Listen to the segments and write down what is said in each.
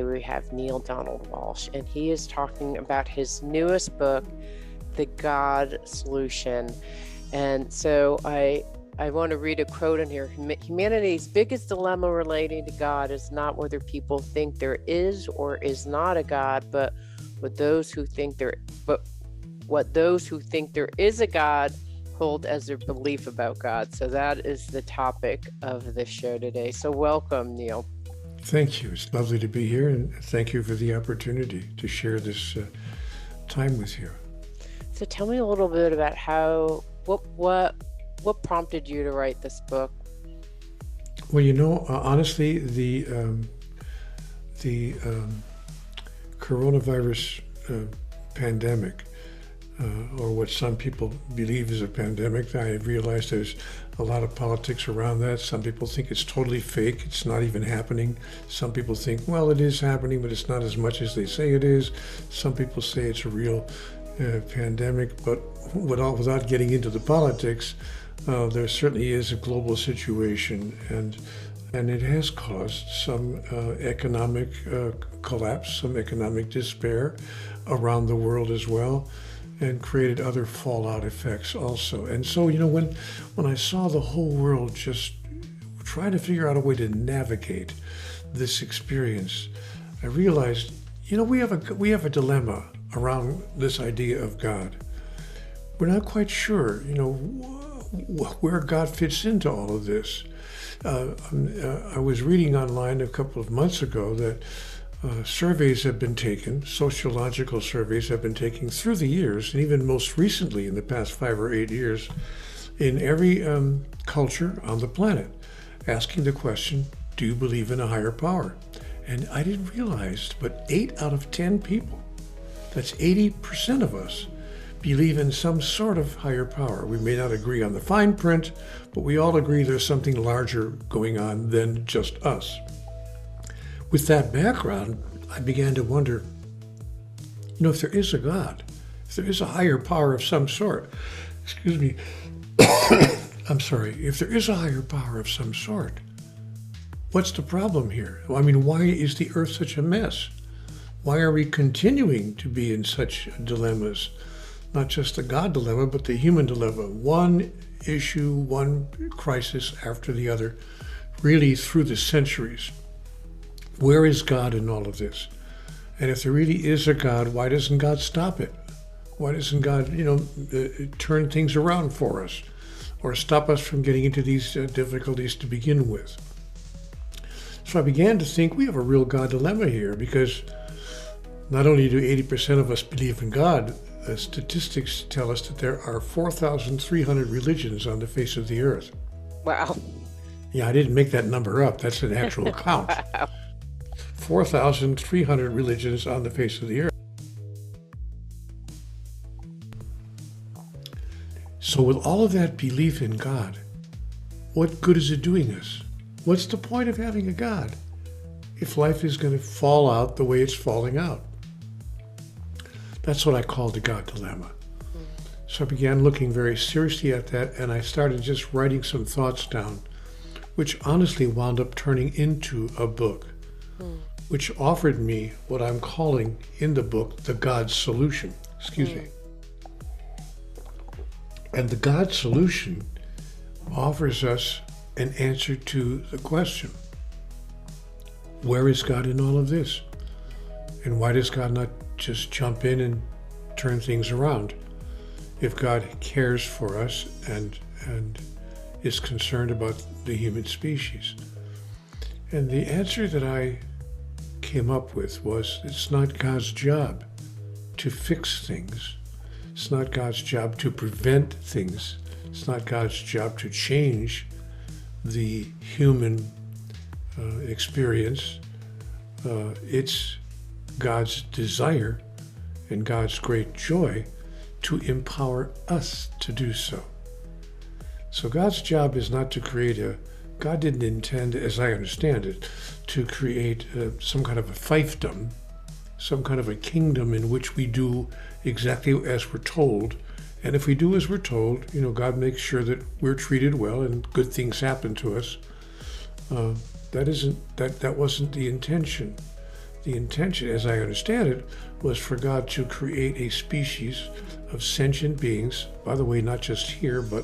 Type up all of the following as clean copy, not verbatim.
We have Neale Donald Walsch, and he is talking about his newest book, The God Solution. And so I want to read a quote in here. Humanity's biggest dilemma relating to God is not whether people think there is or is not a God, but what those who think there is a God hold as their belief about God. So that is the topic of the show today. So welcome, Neale. Thank you. It's lovely to be here, and thank you for the opportunity to share this time with you. So tell me a little bit about what prompted you to write this book? Well, honestly, the coronavirus pandemic, or what some people believe is a pandemic, I realized there's a lot of politics around that. Some people think it's totally fake. It's not even happening. Some people think, well, it is happening, but it's not as much as they say it is. Some people say it's a real pandemic, but without getting into the politics, there certainly is a global situation, and it has caused some economic collapse, some economic despair around the world as well, and created other fallout effects also. And so, when I saw the whole world just trying to figure out a way to navigate this experience, I realized, we have a dilemma around this idea of God. We're not quite sure, where God fits into all of this. I was reading online a couple of months ago that surveys have been taken, sociological surveys have been taken through the years, and even most recently in the past 5 or 8 years, in every culture on the planet, asking the question, do you believe in a higher power? And I didn't realize, but 8 out of 10 people, that's 80% of us, believe in some sort of higher power. We may not agree on the fine print, but we all agree there's something larger going on than just us. With that background, I began to wonder, if there is a God, if there is a higher power of some sort, I'm sorry, if there is a higher power of some sort, what's the problem here? Why is the earth such a mess? Why are we continuing to be in such dilemmas? Not just the God dilemma, but the human dilemma. One issue, one crisis after the other, really through the centuries. Where is God in all of this? And if there really is a God, why doesn't God stop it? Why doesn't God, turn things around for us or stop us from getting into these difficulties to begin with? So I began to think we have a real God dilemma here, because not only do 80% of us believe in God, statistics tell us that there are 4,300 religions on the face of the earth. Wow. Yeah, I didn't make that number up. That's an actual count. Wow. 4,300 religions on the face of the earth. So with all of that belief in God, what good is it doing us? What's the point of having a God if life is going to fall out the way it's falling out? That's what I call the God dilemma. So I began looking very seriously at that, and I started just writing some thoughts down, which honestly wound up turning into a book, which offered me what I'm calling in the book the God solution. And the God solution offers us an answer to the question, where is God in all of this? And why does God not just jump in and turn things around? If God cares for us and is concerned about the human species. And the answer that I came up with was, it's not God's job to fix things. It's not God's job to prevent things. It's not God's job to change the human experience. It's God's desire and God's great joy to empower us to do so. So God's job is not to create God didn't intend, as I understand it, to create some kind of a fiefdom, some kind of a kingdom in which we do exactly as we're told. And if we do as we're told, God makes sure that we're treated well and good things happen to us. That wasn't the intention. The intention, as I understand it, was for God to create a species of sentient beings, by the way, not just here, but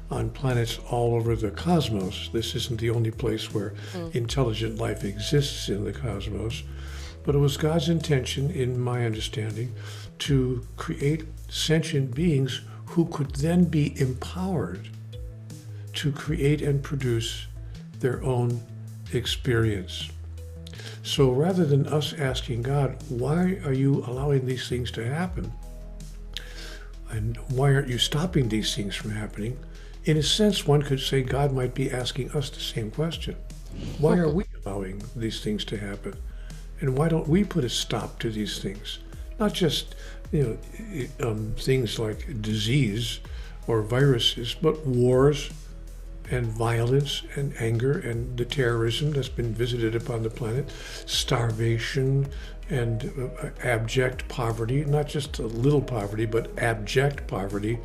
on planets all over the cosmos. This isn't the only place where intelligent life exists in the cosmos, but it was God's intention, in my understanding, to create sentient beings who could then be empowered to create and produce their own experience. So rather than us asking God, why are you allowing these things to happen? And why aren't you stopping these things from happening? In a sense, one could say God might be asking us the same question. Why are we allowing these things to happen? And why don't we put a stop to these things? Not just, things like disease or viruses, but wars and violence and anger and the terrorism that's been visited upon the planet, starvation and abject poverty, not just a little poverty, but abject poverty,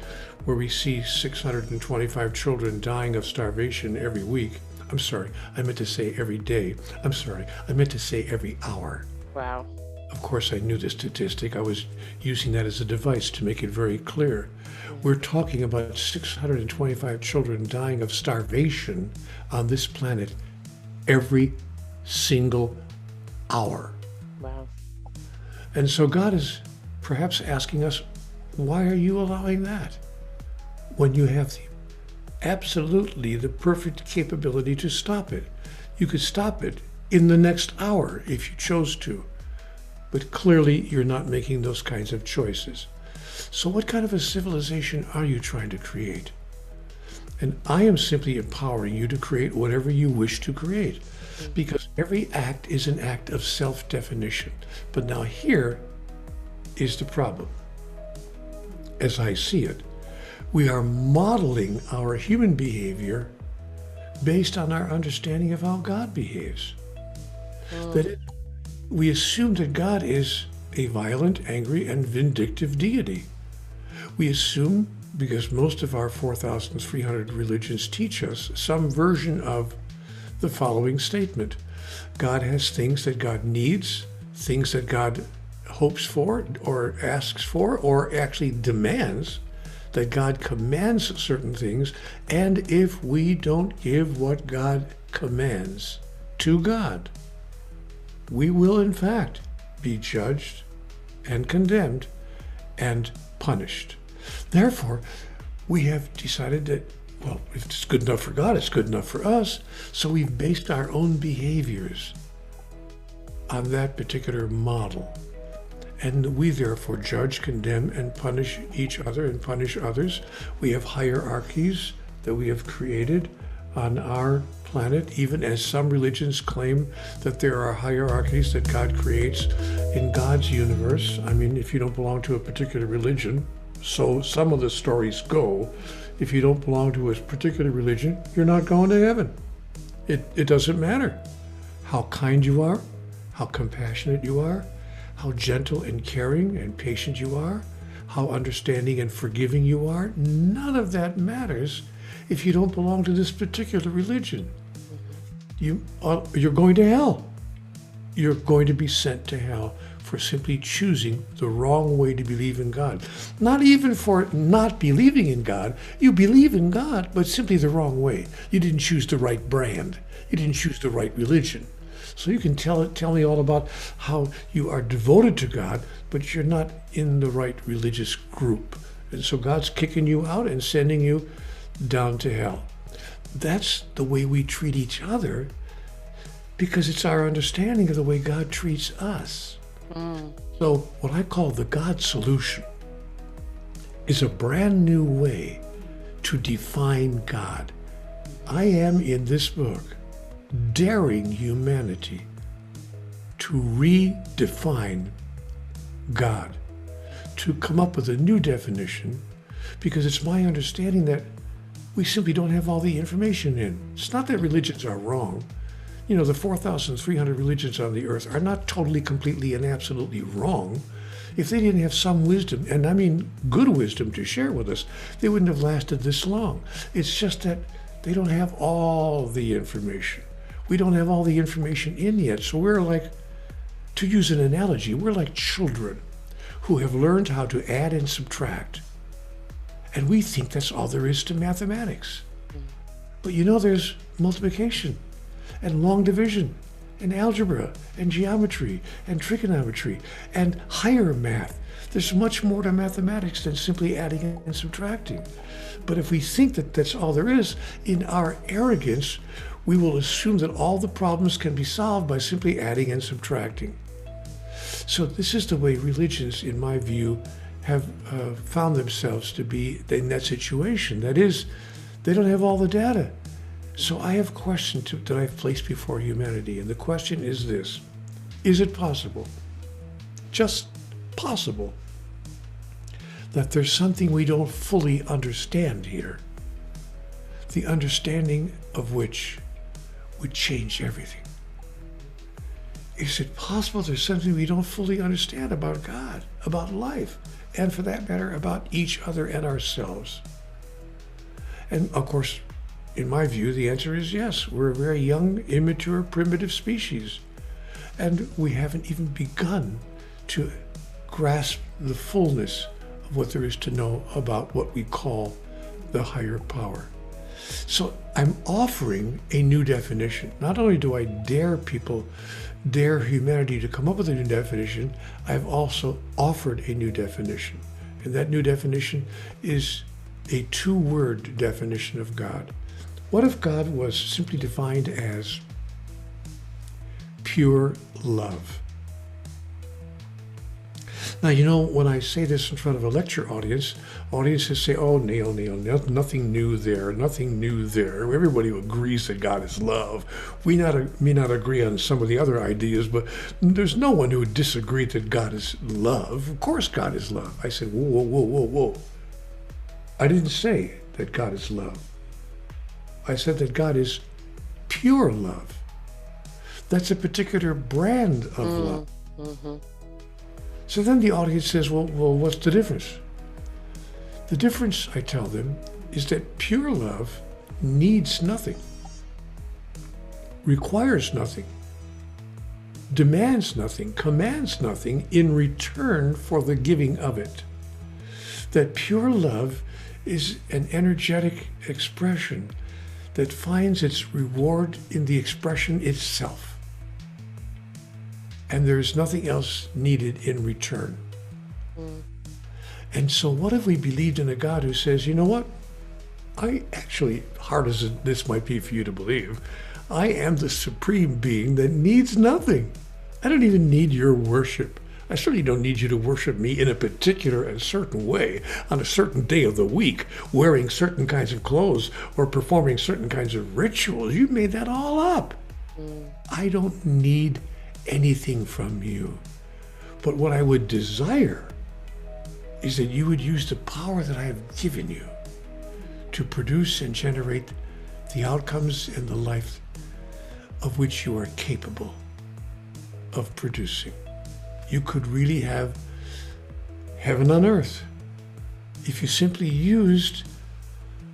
where we see 625 children dying of starvation every week. I'm sorry, I meant to say every day. I'm sorry, I meant to say every hour. Wow. Of course, I knew the statistic. I was using that as a device to make it very clear. We're talking about 625 children dying of starvation on this planet every single hour. Wow. And so God is perhaps asking us, why are you allowing that? When you have absolutely the perfect capability to stop it. You could stop it in the next hour if you chose to. But clearly you're not making those kinds of choices. So what kind of a civilization are you trying to create? And I am simply empowering you to create whatever you wish to create, because every act is an act of self-definition. But now here is the problem. As I see it, we are modeling our human behavior based on our understanding of how God behaves. We assume that God is a violent, angry, and vindictive deity. We assume, because most of our 4,300 religions teach us some version of the following statement. God has things that God needs, things that God hopes for or asks for or actually demands, that God commands certain things, and if we don't give what God commands to God, we will in fact be judged and condemned and punished. Therefore, we have decided that, well, if it's good enough for God, it's good enough for us. So we've based our own behaviors on that particular model. And we therefore judge, condemn, and punish each other and punish others. We have hierarchies that we have created on our planet, even as some religions claim that there are hierarchies that God creates in God's universe. I mean, if you don't belong to a particular religion, so some of the stories go, if you don't belong to a particular religion, you're not going to heaven. It doesn't matter how kind you are, how compassionate you are, how gentle and caring and patient you are, how understanding and forgiving you are. None of that matters if you don't belong to this particular religion. You're going to hell. You're going to be sent to hell for simply choosing the wrong way to believe in God. Not even for not believing in God. You believe in God, but simply the wrong way. You didn't choose the right brand. You didn't choose the right religion. So you can tell me all about how you are devoted to God, but you're not in the right religious group. And so God's kicking you out and sending you down to hell. That's the way we treat each other, because it's our understanding of the way God treats us. So what I call the God solution is a brand new way to define God. I am in this book daring humanity to redefine God, to come up with a new definition, because it's my understanding that we simply don't have all the information in. It's not that religions are wrong. You know, the 4,300 religions on the earth are not totally, completely, and absolutely wrong. If they didn't have some wisdom, and I mean good wisdom to share with us, they wouldn't have lasted this long. It's just that they don't have all the information. We don't have all the information in yet, so we're like To use an analogy, we're like children who have learned how to add and subtract. And we think that's all there is to mathematics. But you know, there's multiplication and long division and algebra and geometry and trigonometry and higher math. There's much more to mathematics than simply adding and subtracting. But if we think that that's all there is, in our arrogance, we will assume that all the problems can be solved by simply adding and subtracting. So this is the way religions, in my view, have found themselves to be in that situation. That is, they don't have all the data. So I have a question that I've placed before humanity, and the question is this: is it possible, just possible, that there's something we don't fully understand here, the understanding of which would change everything? Is it possible there's something we don't fully understand about God, about life, and for that matter, about each other and ourselves? And of course, in my view, the answer is yes. We're a very young, immature, primitive species. And we haven't even begun to grasp the fullness of what there is to know about what we call the higher power. So I'm offering a new definition. Not only do I dare humanity to come up with a new definition, I've also offered a new definition. And that new definition is a two-word definition of God. What if God was simply defined as pure love? Now, you know, when I say this in front of a lecture audience, audiences say, oh, Neale, nothing new there, nothing new there. Everybody agrees that God is love. We may not agree on some of the other ideas, but there's no one who would disagree that God is love. Of course God is love. I said, whoa. I didn't say that God is love. I said that God is pure love. That's a particular brand of love. Mm-hmm. So then the audience says, well, what's the difference? The difference, I tell them, is that pure love needs nothing, requires nothing, demands nothing, commands nothing in return for the giving of it. That pure love is an energetic expression that finds its reward in the expression itself. And there's nothing else needed in return. And so what if we believed in a God who says, you know what? I actually, hard as this might be for you to believe, I am the supreme being that needs nothing. I don't even need your worship. I certainly don't need you to worship me in a particular and certain way on a certain day of the week, wearing certain kinds of clothes or performing certain kinds of rituals. You made that all up. I don't need anything from you. But what I would desire is that you would use the power that I have given you to produce and generate the outcomes and the life of which you are capable of producing. You could really have heaven on earth if you simply used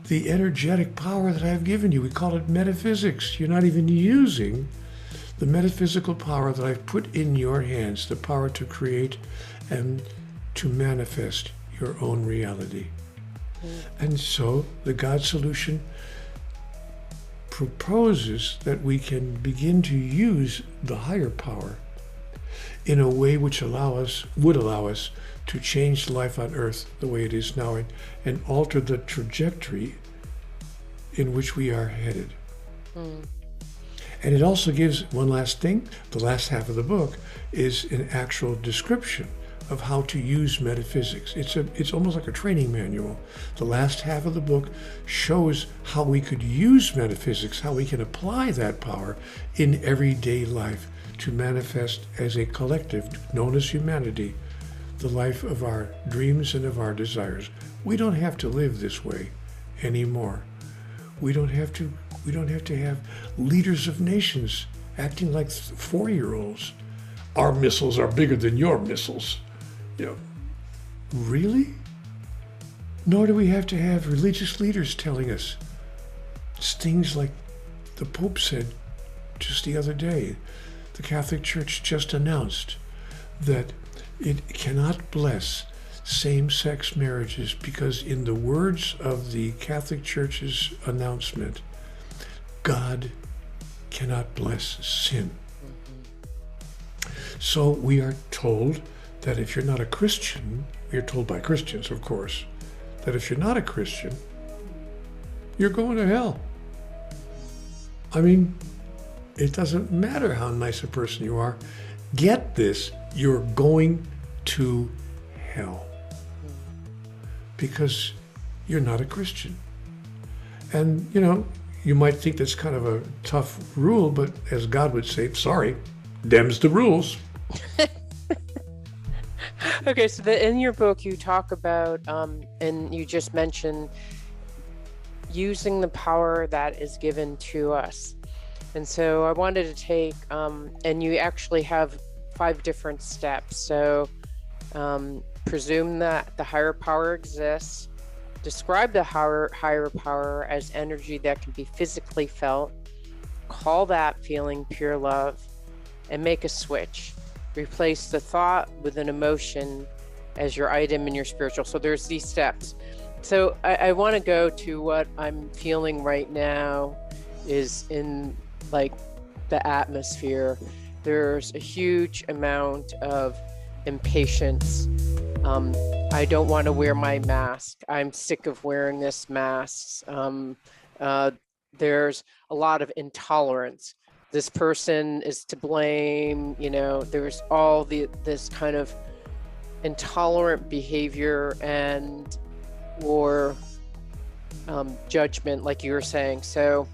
the energetic power that I've given you. We call it metaphysics. You're not even using the metaphysical power that I've put in your hands, the power to create and to manifest your own reality. And so the God solution proposes that we can begin to use the higher power in a way which would allow us to change life on earth the way it is now and alter the trajectory in which we are headed. And it also gives one last thing. The last half of the book is an actual description of how to use metaphysics. It's almost like a training manual. The last half of the book shows how we could use metaphysics, how we can apply that power in everyday life to manifest as a collective known as humanity, the life of our dreams and of our desires. We don't have to live this way anymore. We don't have to have leaders of nations acting like 4-year-olds. Our missiles are bigger than your missiles. You know, really? Nor do we have to have religious leaders telling us things like the Pope said just the other day, the Catholic Church just announced that it cannot bless same-sex marriages because, in the words of the Catholic Church's announcement, God cannot bless sin. So we are told that if you're not a Christian, we are told by Christians, of course, that if you're not a Christian, you're going to hell. I mean, it doesn't matter how nice a person you are. Get this, you're going to hell because you're not a Christian. And, you know, you might think that's kind of a tough rule, but as God would say, sorry, them's the rules. Okay, so in your book you talk about, and you just mentioned using the power that is given to us. And so I wanted to take, and you actually have 5 different steps. So presume that the higher power exists, describe the higher power as energy that can be physically felt, call that feeling pure love, and make a switch. Replace the thought with an emotion as your item in your spiritual. So there's these steps. So I want to go to what I'm feeling right now is in like the atmosphere. There's a huge amount of impatience. I don't want to wear my mask. I'm sick of wearing this mask. There's a lot of intolerance. This person is to blame, you know, there's all this kind of intolerant behavior and or judgment, like you were saying. So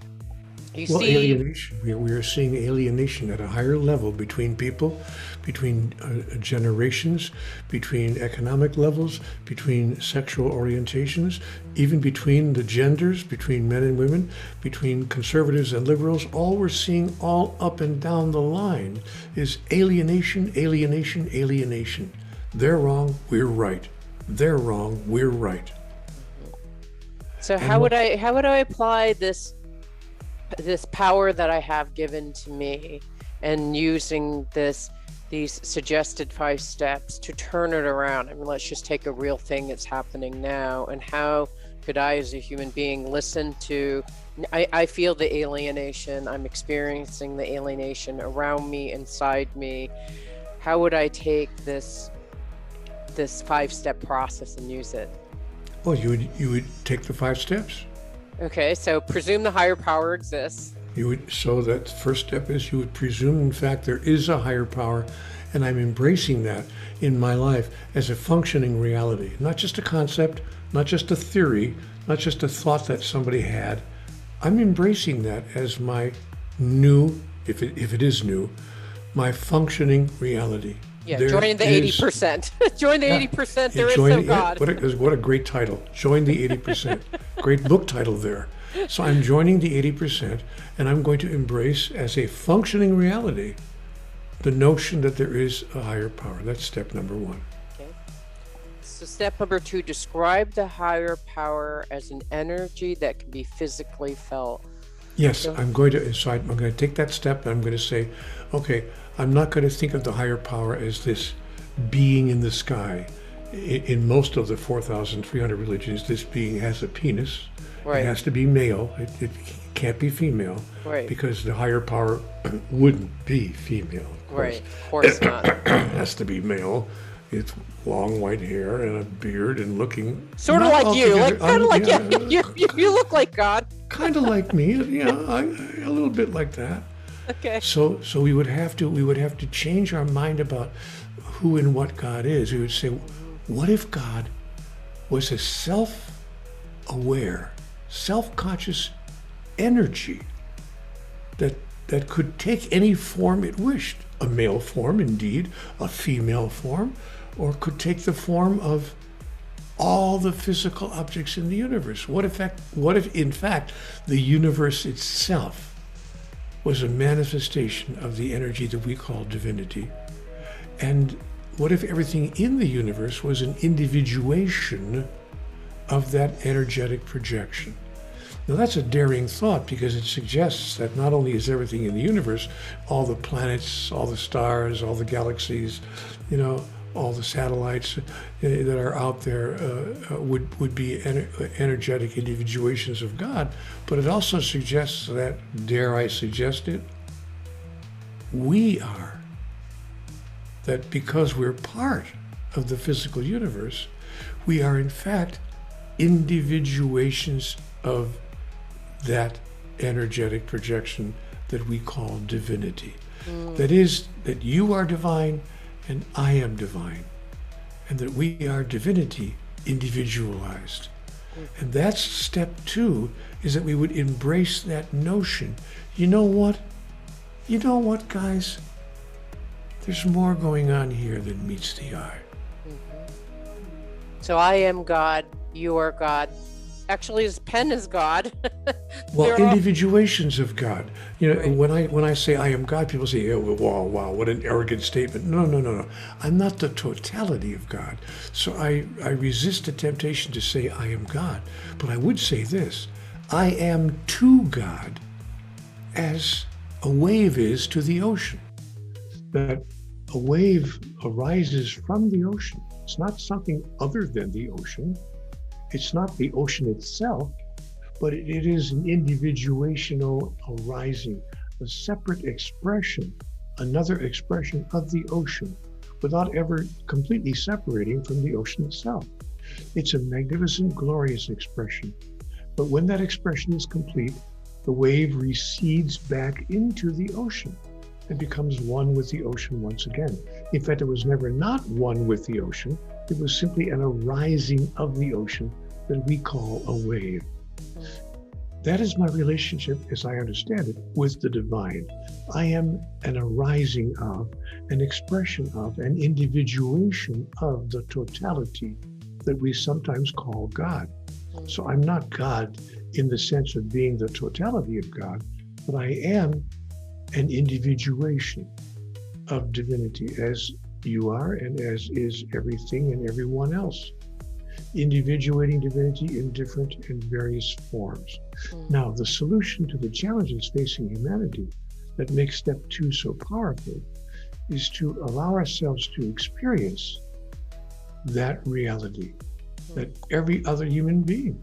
you see alienation. We are seeing alienation at a higher level between people, between generations, between economic levels, between sexual orientations, even between the genders, between men and women, between conservatives and liberals. All we're seeing all up and down the line is alienation, alienation, alienation. They're wrong, we're right. They're wrong, we're right. So how would I apply this power that I have given to me, and using these suggested 5 steps to turn it around? I mean, let's just take a real thing that's happening now, and how could I as a human being listen to, I feel the alienation, I'm experiencing the alienation around me, inside me. How would I take this 5-step process and use it? Well, you would take the 5 steps. Okay, so presume the higher power exists. So that first step is you would presume, in fact, there is a higher power, and I'm embracing that in my life as a functioning reality, not just a concept, not just a theory, not just a thought that somebody had. I'm embracing that as my new, if it is new, my functioning reality. Yeah, join the 80%. Join the 80%. There is no God. What a great title. Join the 80%. Great book title there. So I'm joining the 80%, and I'm going to embrace as a functioning reality the notion that there is a higher power. That's step number 1. Okay. So step number 2, describe the higher power as an energy that can be physically felt. Yes, I'm going to take that step, and I'm going to say, okay, I'm not going to think of the higher power as this being in the sky. In most of the 4,300 religions, this being has a penis. Right. It has to be male. It can't be female. Right. Because the higher power wouldn't be female. Right, of course not. It has to be male. It's long white hair and a beard and looking... Sort of like you. Kind of like you. You look like God. Kind of like me. Yeah, a little bit like that. Okay. So we would have to change our mind about who and what God is. We would say, what if God was a self-aware, self-conscious energy that could take any form it wished, a male form indeed, a female form, or could take the form of all the physical objects in the universe? What if in fact the universe itself was a manifestation of the energy that we call divinity? And what if everything in the universe was an individuation of that energetic projection? Now that's a daring thought because it suggests that not only is everything in the universe, all the planets, all the stars, all the galaxies, all the satellites that are out there would be energetic individuations of God, but it also suggests that, dare I suggest it, we are. That because we're part of the physical universe, we are in fact individuations of that energetic projection that we call divinity. That is, that you are divine and I am divine, and that we are divinity individualized. And that's step 2, is that we would embrace that notion. You know what? You know what, guys? There's more going on here than meets the eye. So I am God, you are God. Actually, his pen is God. Well, individuations of God. Right. When I say I am God, people say, oh, wow, what an arrogant statement. No. I'm not the totality of God. So I resist the temptation to say I am God. But I would say this: I am to God as a wave is to the ocean. That a wave arises from the ocean. It's not something other than the ocean. It's not the ocean itself, but it is an individuational arising, a separate expression, another expression of the ocean, without ever completely separating from the ocean itself. It's a magnificent, glorious expression. But when that expression is complete, the wave recedes back into the ocean and becomes one with the ocean once again. In fact, it was never not one with the ocean. It was simply an arising of the ocean that we call a wave. That is my relationship, as I understand it, with the divine. I am an arising of, an expression of, an individuation of the totality that we sometimes call God. So I'm not God in the sense of being the totality of God, but I am an individuation of divinity, as you are and as is everything and everyone else. Individuating divinity in different and various forms. Now, the solution to the challenges facing humanity that makes step 2 so powerful is to allow ourselves to experience that reality, that every other human being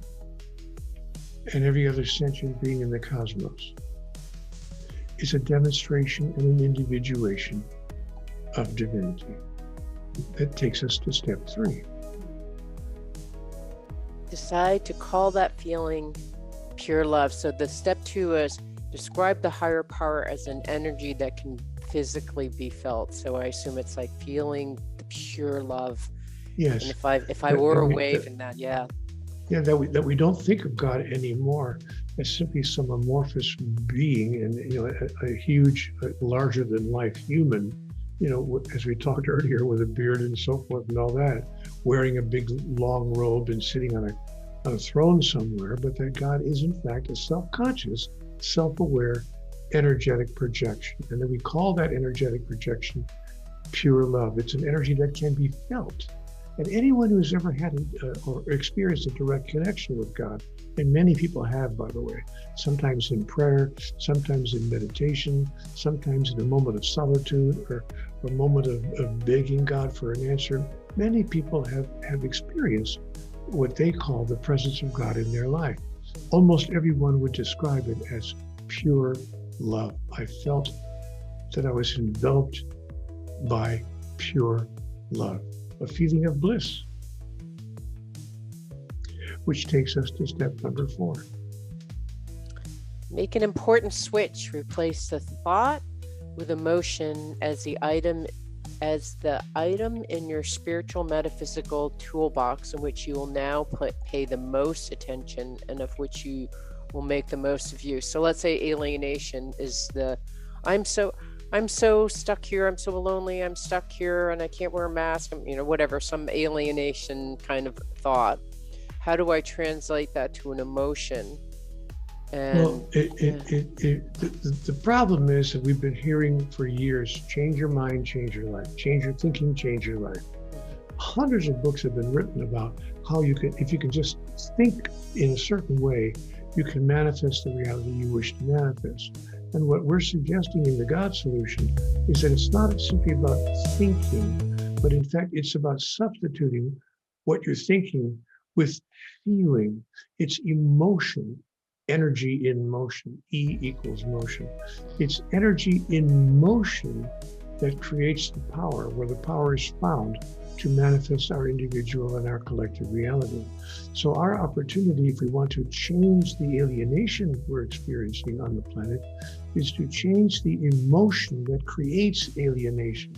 and every other sentient being in the cosmos is a demonstration and an individuation of divinity. That takes us to step 3. Decide to call that feeling pure love. So the step 2 is describe the higher power as an energy that can physically be felt. So I assume it's like feeling the pure love. Yes. And if I were a wave in that, yeah. Yeah, that we don't think of God anymore as simply some amorphous being and a huge, larger than life human, as we talked earlier, with a beard and so forth and all that, wearing a big long robe and sitting on a throne somewhere, but that God is in fact a self-conscious, self-aware, energetic projection. And then we call that energetic projection pure love. It's an energy that can be felt. And anyone who's ever had or experienced a direct connection with God, and many people have, by the way, sometimes in prayer, sometimes in meditation, sometimes in a moment of solitude or a moment of begging God for an answer, many people have experienced what they call the presence of God in their life. Almost everyone would describe it as pure love. I felt that I was enveloped by pure love. A feeling of bliss, which takes us to step number 4. Make an important switch. Replace the thought with emotion as the item in your spiritual metaphysical toolbox in which you will now pay the most attention and of which you will make the most of use. So let's say alienation is I'm so stuck here, I'm so lonely, I'm stuck here and I can't wear a mask, whatever, some alienation kind of thought. How do I translate that to an emotion? And the problem is that we've been hearing for years, change your mind, change your life, change your thinking, change your life. Hundreds of books have been written about how you can, if you can just think in a certain way, you can manifest the reality you wish to manifest. And what we're suggesting in the God solution is that it's not simply about thinking, but in fact, it's about substituting what you're thinking with feeling. It's emotion, energy in motion. E equals motion. It's energy in motion that creates the power, where the power is found to manifest our individual and our collective reality. So our opportunity, if we want to change the alienation we're experiencing on the planet, is to change the emotion that creates alienation,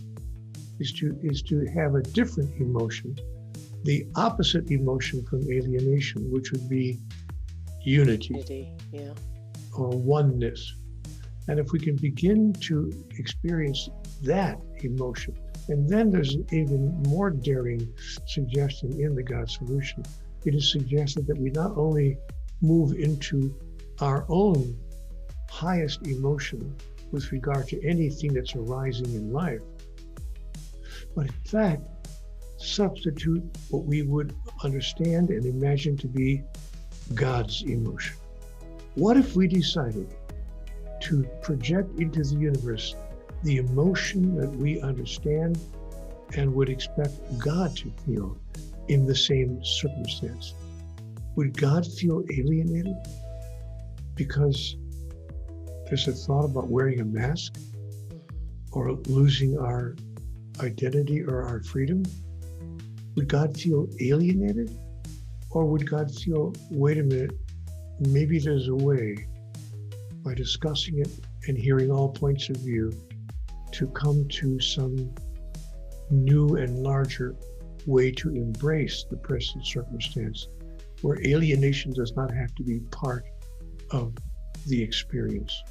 is to have a different emotion, the opposite emotion from alienation, which would be unity, yeah, or oneness. And if we can begin to experience that emotion, and then there's an even more daring suggestion in the God solution. It is suggested that we not only move into our own highest emotion with regard to anything that's arising in life, but in fact, substitute what we would understand and imagine to be God's emotion. What if we decided to project into the universe the emotion that we understand and would expect God to feel in the same circumstance? Would God feel alienated because there's a thought about wearing a mask or losing our identity or our freedom? Would God feel alienated? Or would God feel, wait a minute, maybe there's a way, by discussing it and hearing all points of view, to come to some new and larger way to embrace the present circumstance, where alienation does not have to be part of the experience?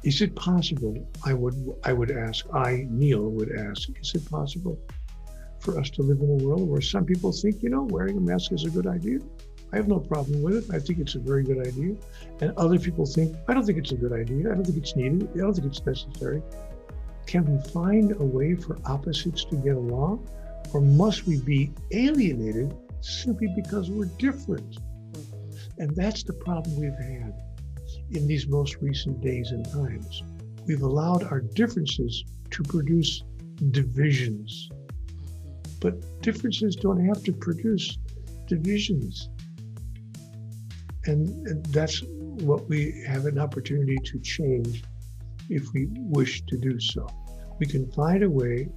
Is it possible, I would ask, Neale would ask, is it possible for us to live in a world where some people think, wearing a mask is a good idea? I have no problem with it. I think it's a very good idea. And other people think, I don't think it's a good idea. I don't think it's needed. I don't think it's necessary. Can we find a way for opposites to get along? Or must we be alienated simply because we're different? And that's the problem we've had in these most recent days and times. We've allowed our differences to produce divisions. But differences don't have to produce divisions. And that's what we have an opportunity to change if we wish to do so. We can find a way,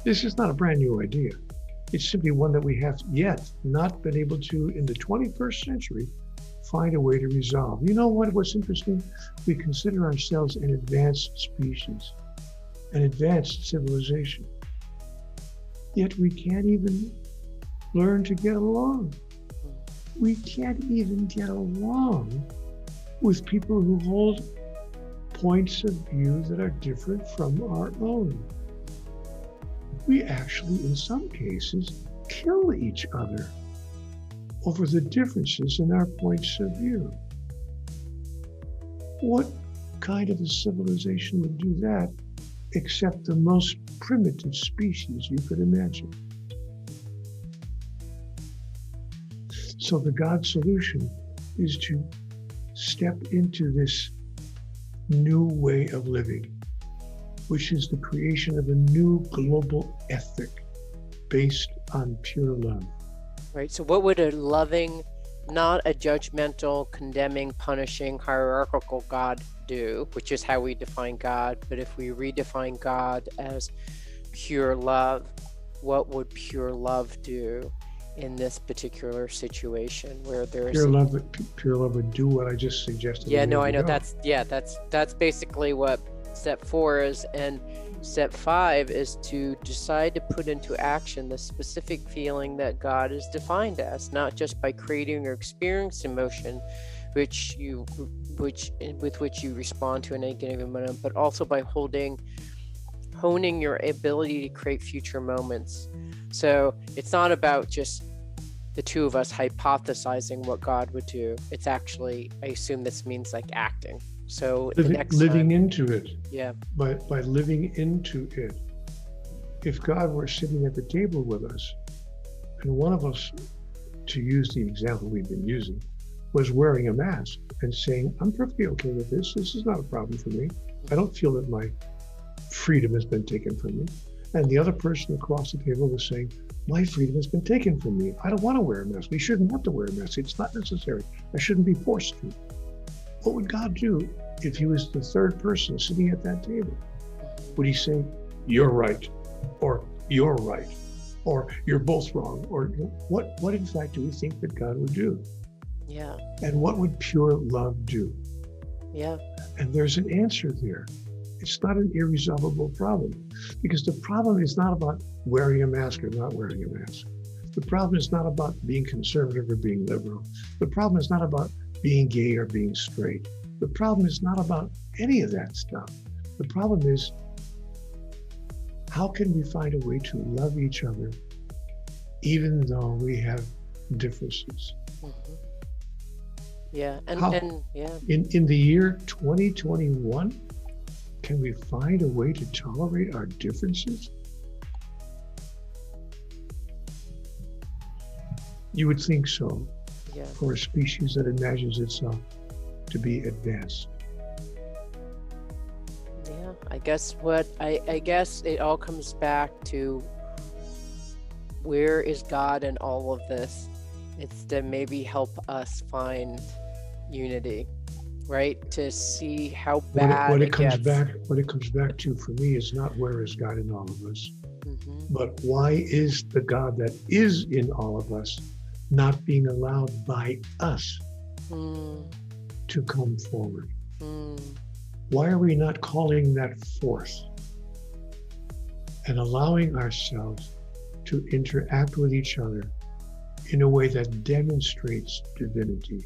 this is not a brand new idea. It's simply one that we have yet not been able to, in the 21st century, find a way to resolve. You know what's interesting? We consider ourselves an advanced species, an advanced civilization. Yet we can't even learn to get along. We can't even get along with people who hold points of view that are different from our own. We actually, in some cases, kill each other over the differences in our points of view. What kind of a civilization would do that except the most primitive species you could imagine? So the God solution is to step into this new way of living, which is the creation of a new global ethic based on pure love. Right. So what would a loving, not a judgmental, condemning, punishing, hierarchical God do, which is how we define God? But if we redefine God as pure love, what would pure love do in this particular situation where there's pure love would do what I just suggested? Yeah, no, I know. That's basically what step 4 is. And step 5 is to decide to put into action the specific feeling that God is defined as, not just by creating or experiencing emotion, with which you respond to in any given moment, but also by honing your ability to create future moments. So it's not about just the two of us hypothesizing what God would do. It's actually, I assume this means like acting. So living into it. Yeah. By living into it. If God were sitting at the table with us, and one of us, to use the example we've been using, was wearing a mask and saying, I'm perfectly okay with this. This is not a problem for me. I don't feel that my freedom has been taken from me. And the other person across the table was saying, my freedom has been taken from me. I don't want to wear a mask. We shouldn't have to wear a mask. It's not necessary. I shouldn't be forced to. What would God do if he was the third person sitting at that table? Would he say, you're right, or you're right, or you're both wrong? Or what in fact do we think that God would do? Yeah. And what would pure love do? Yeah. And there's an answer there. It's not an irresolvable problem, because the problem is not about wearing a mask or not wearing a mask. The problem is not about being conservative or being liberal. The problem is not about being gay or being straight. The problem is not about any of that stuff. The problem is, how can we find a way to love each other even though we have differences? Mm-hmm. Yeah. And yeah. In the year 2021, can we find a way to tolerate our differences? You would think so, Yeah. for a species that imagines itself to be advanced. Yeah. I guess it all comes back to, where is God in all of this? It's to maybe help us find unity, right? To see how bad What it it comes gets. back to for me is not where is God in all of us, Mm-hmm. but why is the God that is in all of us not being allowed by us Mm, to come forward? mm, Why are we not calling that forth and allowing ourselves to interact with each other in a way that demonstrates divinity,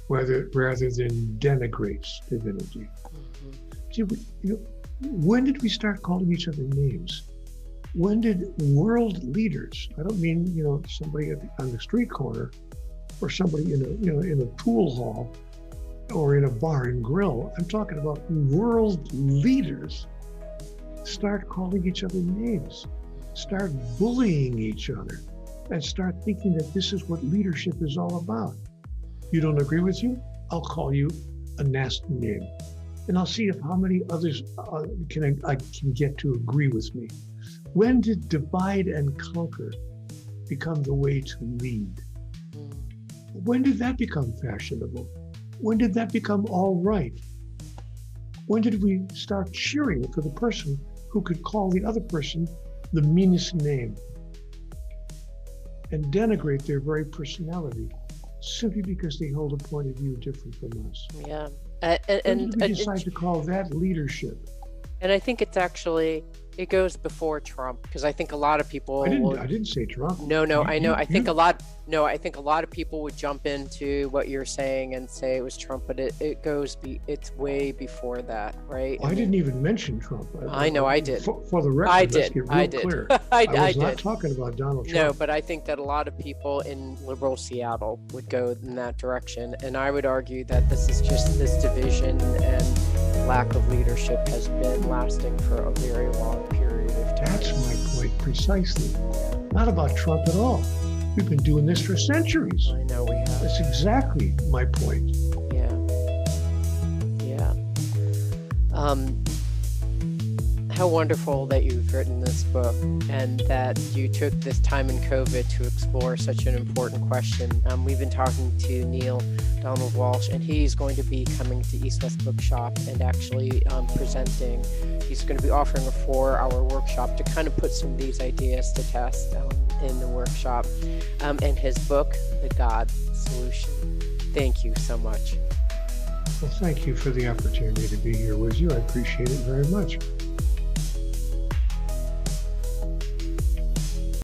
rather than denigrates divinity? mhm. See, when did we start calling each other names? When did world leaders, I don't mean, somebody on the street corner, or somebody in a pool hall or in a bar and grill. I'm talking about world leaders start calling each other names, start bullying each other, and start thinking that this is what leadership is all about. You don't agree with you? I'll call you a nasty name. And I'll see if how many others I can get to agree with me. When did divide and conquer become the way to lead? When did that become fashionable? When did that become all right? When did we start cheering for the person who could call the other person the meanest name and denigrate their very personality simply because they hold a point of view different from us? Yeah. When did we decide to call that leadership? And I think it goes before Trump, because I think a lot of people I didn't say Trump. No, I know. I think a lot of people would jump into what you're saying and say it was Trump, but it's way before that, right? I didn't even mention Trump. I know I did. For the record, I let's did. get real I did. clear. I was not did. talking about Donald Trump. No, but I think that a lot of people in liberal Seattle would go in that direction. And I would argue that this division and lack of leadership has been lasting for a very long period of time. That's my point precisely. Not about Trump at all. We've been doing this for centuries. I know we have. That's exactly my point. Yeah. How wonderful that you've written this book and that you took this time in COVID to explore such an important question. We've been talking to Neale Donald Walsch, and he's going to be coming to East West Bookshop and actually presenting. He's going to be offering a 4-hour workshop to kind of put some of these ideas to test in the workshop. And his book, The God Solution. Thank you so much. Well, thank you for the opportunity to be here with you. I appreciate it very much.